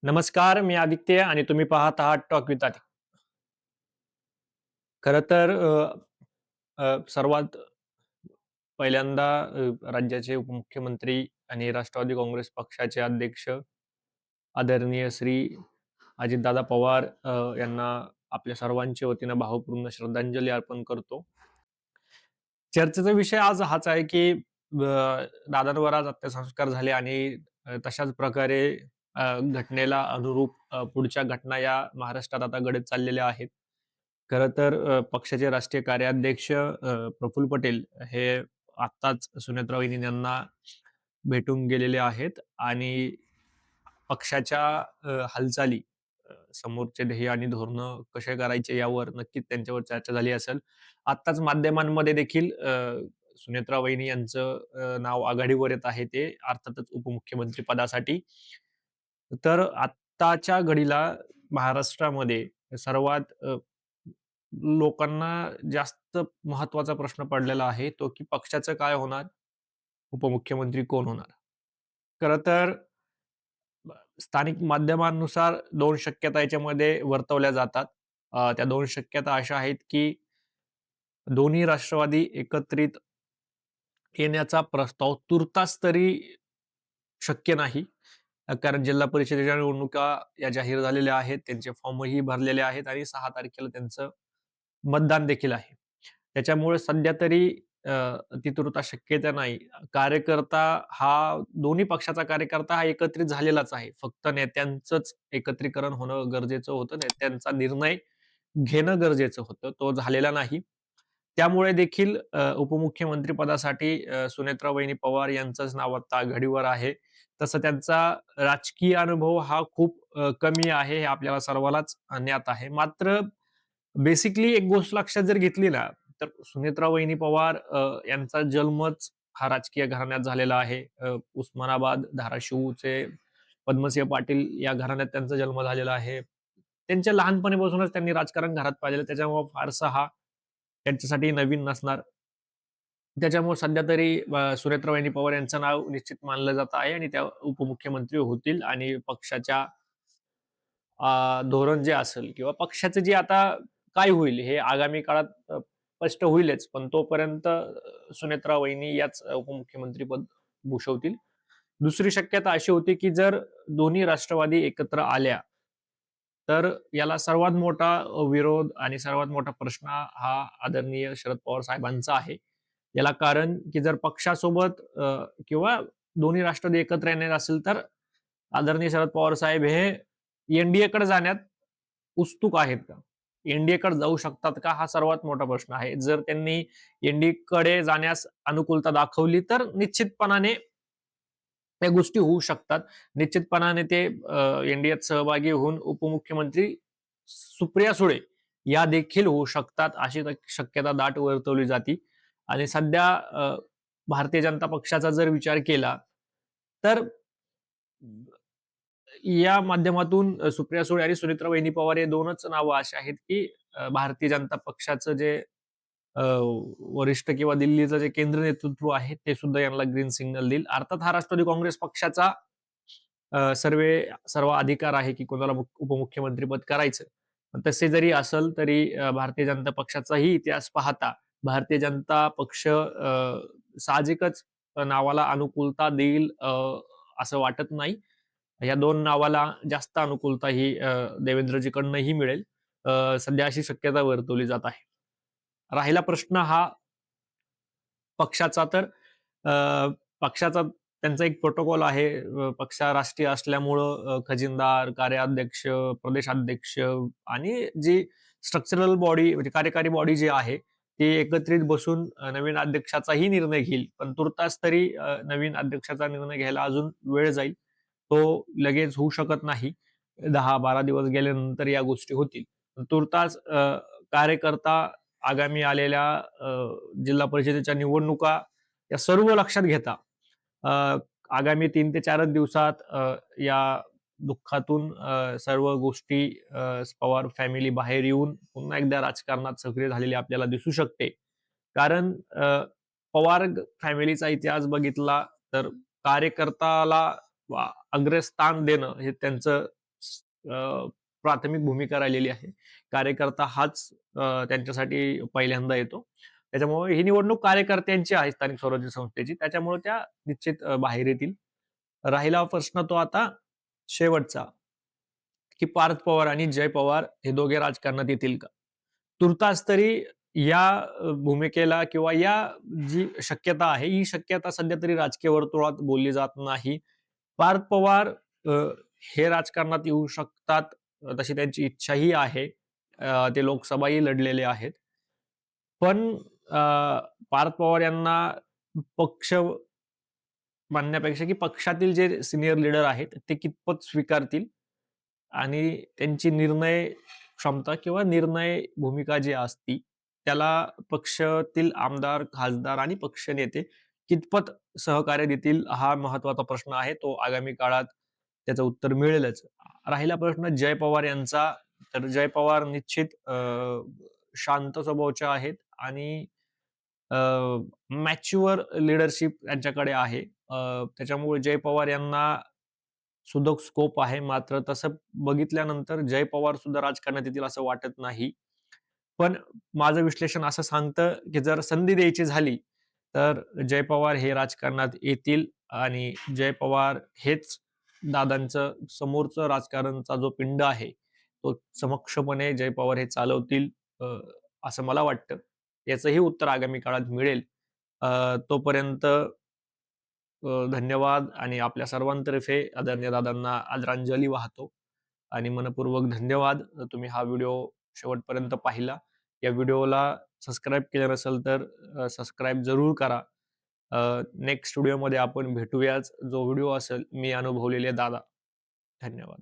नमस्कार, मी आदित्य आणि तुम्ही पाहत आहात टॉक विथ आदित्य. खरं तर सर्वात पहिल्यांदा राज्याचे उपमुख्यमंत्री आणि राष्ट्रवादी काँग्रेस पक्षाचे अध्यक्ष आदरणीय श्री अजितदादा पवार यांना आपल्या सर्वांच्या वतीनं भावपूर्ण श्रद्धांजली अर्पण करतो. चर्चेचा विषय आज हाच आहे, की दादांवर आज अंत्यसंस्कार झाले आणि तशाच प्रकारे घटनेला अनुरूप पुढच्या घटना या महाराष्ट्रात आता घडत चाललेल्या आहेत. खरं तर पक्षाचे राष्ट्रीय कार्याध्यक्ष प्रफुल्ल पटेल हे आत्ताच सुनेत्रा वहिनी यांना भेटून गेलेले आहेत आणि पक्षाच्या हालचाली समोरचे ध्येय आणि धोरणं कसे करायचे यावर नक्कीच त्यांच्यावर चर्चा झाली असेल. आत्ताच माध्यमांमध्ये देखील सुनेत्रा वहिनी यांचं नाव आघाडीवर येत आहे ते अर्थातच उपमुख्यमंत्री पदासाठी. तर आत्ताच्या घडीला महाराष्ट्रामध्ये सर्वात लोकांना जास्त महत्त्वाचा प्रश्न पडलेला आहे तो की पक्षाचं काय होणार? उपमुख्यमंत्री कोण होणार? खरं तर स्थानिक माध्यमांनुसार 2 शक्यता याच्यामध्ये वर्तवल्या जातात. त्या 2 शक्यता अशा आहेत, की दोन्ही राष्ट्रवादी एकत्रित येण्याचा प्रस्ताव तुर्तास तरी शक्य नाही. कारण जिल्हा परिषदेच्या निवडणुका या जाहीर झालेल्या आहेत. त्यांचे फॉर्मही भरलेले आहेत आणि 6 तारखेला त्यांचं मतदान देखील आहे. त्याच्यामुळे सध्या तरी अ, ती तुर्तास शक्यता नाही. कार्यकर्ता हा दोन्ही पक्षाचा कार्यकर्ता हा एकत्रित झालेलाच आहे. फक्त नेत्यांचंच एकत्रीकरण होणं गरजेचं होतं. नेत्यांचा निर्णय घेणं गरजेचं होतं. तो झालेला नाही. त्यामुळे देखील उपमुख्यमंत्री पदासाठी सुनेत्रा वहिनी पवार यांचंच नाव आता आघाडीवर आहे. तसं त्यांचा राजकीय अनुभव हा खूप कमी आहे, हे आपल्याला सर्वांनाच ज्ञात आहे. मात्र बेसिकली एक गोष्ट लक्षात जर घेतली ना, तर सुनेत्रा वहिनी पवार यांचा जन्मच हा राजकीय घराण्यात झालेला आहे. उस्मानाबाद, धाराशिवचे पद्मसिंह पाटील या घराण्यात त्यांचा जन्म झालेला आहे. त्यांच्या लहानपणीपासूनच त्यांनी राजकारण घरात पाहिलेलं त्याच्यामुळे फारसा हा त्यांच्यासाठी नवीन नसणार. त्याच्यामुळे सध्या तरी सुनेत्रा वहिनी पवार यांचं नाव निश्चित मानलं जात आहे आणि त्या उपमुख्यमंत्री होतील आणि पक्षाच्या धोरण जे असेल किंवा पक्षाचं जे आता काय होईल हे आगामी काळात स्पष्ट होईलच. पण तोपर्यंत सुनेत्रा वहिनी याच उपमुख्यमंत्रीपद भूषवतील. दुसरी शक्यता अशी होती, की जर दोन्ही राष्ट्रवादी एकत्र आल्या, तर याला सर्वात मोठा विरोध आणि सर्वात मोठा प्रश्न हा आदरणीय शरद पवार साहेबांचा आहे. याला कारण, की जर पक्षासोबत किंवा दोन्ही राष्ट्रवादी एकत्र येणार असेल, तर आदरणीय शरद पवार साहेब हे एन-डी-एकडे जाण्यात उत्सुक आहेत का? एन-डी-एकडे जाऊ शकतात का? हा सर्वात मोठा प्रश्न आहे. जर त्यांनी एन-डी-एकडे जाण्यास अनुकूलता दाखवली, तर निश्चितपणाने त्या गोष्टी होऊ शकतात. निश्चितपणाने ते एन-डी-एत सहभागी होऊन उपमुख्यमंत्री सुप्रिया सुळे या देखील होऊ शकतात, अशी शक्यता दाट वर्तवली जाते. आणि सध्या भारतीय जनता पक्षाचा जर विचार केला, तर या माध्यमातून सुप्रिया सुळे आणि सुनेत्रा वहिनी पवार हे 2च नावं अशी आहेत, की भारतीय जनता पक्षाचं जे अ, वरिष्ठ किंवा दिल्लीचं जे केंद्र नेतृत्व आहे, ते सुद्धा यांना ग्रीन सिग्नल देईल. अर्थात हा राष्ट्रवादी काँग्रेस पक्षाचा सर्व अधिकार आहे, की कोणाला उपमुख्यमंत्रीपद करायचं. पण तसे जरी असेल तरी भारतीय जनता पक्षाचाही इतिहास पाहता भारतीय जनता पक्ष साहजिकच नावाला अनुकूलता देईल असं वाटत नाही. या 2 नावाला जास्त अनुकूलता ही देवेंद्रजीकडूनही मिळेल. सध्या अशी शक्यता वर्तवली जात आहे. राहिला प्रश्न हा पक्षाचा तर पक्षाचा त्यांचा एक प्रोटोकॉल आहे. पक्ष राष्ट्रीय असल्यामुळं खजिनदार, कार्याध्यक्ष, प्रदेशाध्यक्ष आणि जी स्ट्रक्चरल बॉडी म्हणजे कार्यकारी बॉडी जी आहे, ती एकत्रित बसून नवीन अध्यक्षाचाही निर्णय घेईल. पण तुर्तास तरी नवीन अध्यक्षाचा निर्णय घ्यायला अजून वेळ जाईल. तो लगेच होऊ शकत नाही. 10-12 दिवस गेल्यानंतर या गोष्टी होतील. तुर्तास कार्यकर्ता आगामी आलेल्या जिल्हा परिषदेच्या निवडणुका या सर्व लक्षात घेता अ, आगामी 3 ते 4च दिवसात या दुःखातून सर्व गोष्टी पवार फॅमिली बाहेर येऊन पुन्हा एकदा राजकारणात सक्रिय झालेली आपल्याला दिसू शकते. कारण पवार फॅमिलीचा इतिहास बघितला तर कार्यकर्त्याला अग्रस्थान देणं हे त्यांचं प्राथमिक भूमिका राहिलेली आहे. कार्यकर्ता हाच त्यांच्यासाठी पहिल्यांदा येतो. त्याच्यामुळे ही निवडणूक कार्यकर्त्यांची आहे स्थानिक स्वराज्य संस्थेची. त्याच्यामुळे त्या निश्चित बाहेर येतील. राहिला प्रश्न तो आता शेवटचा, की पार्थ पवार आणि जय पवार हे दोघे राजकारणात येतील का? तुर्तास तरी या भूमिकेला किंवा या जी शक्यता आहे, ही शक्यता सध्या तरी राजकीय वर्तुळात बोलली जात नाही. पार्थ पवार अ, हे राजकारणात येऊ शकतात, तशी त्यांची इच्छाही आहे. ते लोकसभाही लढलेले आहेत. पण पार्थ पवार यांना पक्ष मानण्यापेक्षा, की पक्षातील जे सीनियर लीडर आहेत, ते कितपत स्वीकारतील आणि त्यांची निर्णय क्षमता किंवा निर्णय भूमिका जी असती, त्याला पक्षातील आमदार, खासदार आणि पक्षनेते कितपत सहकार्य देतील, हा महत्त्वाचा प्रश्न आहे. तो आगामी काळात त्याचं उत्तर मिळेलच. राहिला प्रश्न जय पवार यांचा, तर जय पवार निश्चित शांत स्वभावाचे आहेत आणि मॅच्युअर लीडरशिप त्यांच्याकडे आहे. त्याच्यामुळे जय पवार यांना सुदक स्कोप आहे. मात्र तसं बघितल्यानंतर जय पवार सुद्धा राजकारणात येतील असं वाटत नाही. पण माझं विश्लेषण असं सांगतं, की जर संधी द्यायची झाली, तर जय पवार हे राजकारणात येतील आणि जय पवार हेच दादांचं समोरचं राजकारणचा जो पिंड आहे, तो समक्षपणे जय पवार हे चालवतील, असं मला वाटतं. याचंही उत्तर आगामी काळात मिळेल. तोपर्यंत धन्यवाद आणि आपल्या सर्वांतर्फे आदरणीय दादांना आदरांजली वाहतो आणि मनःपूर्वक धन्यवाद. तुम्ही हा व्हिडिओ शेवटपर्यंत पाहिला. या व्हिडिओला सबस्क्राईब केलं नसेल तर सबस्क्राईब जरूर करा. नेक्स्ट व्हिडिओमध्ये आपण भेटूयाच. जो व्हिडिओ असेल मी अनुभवलेले दादा. धन्यवाद.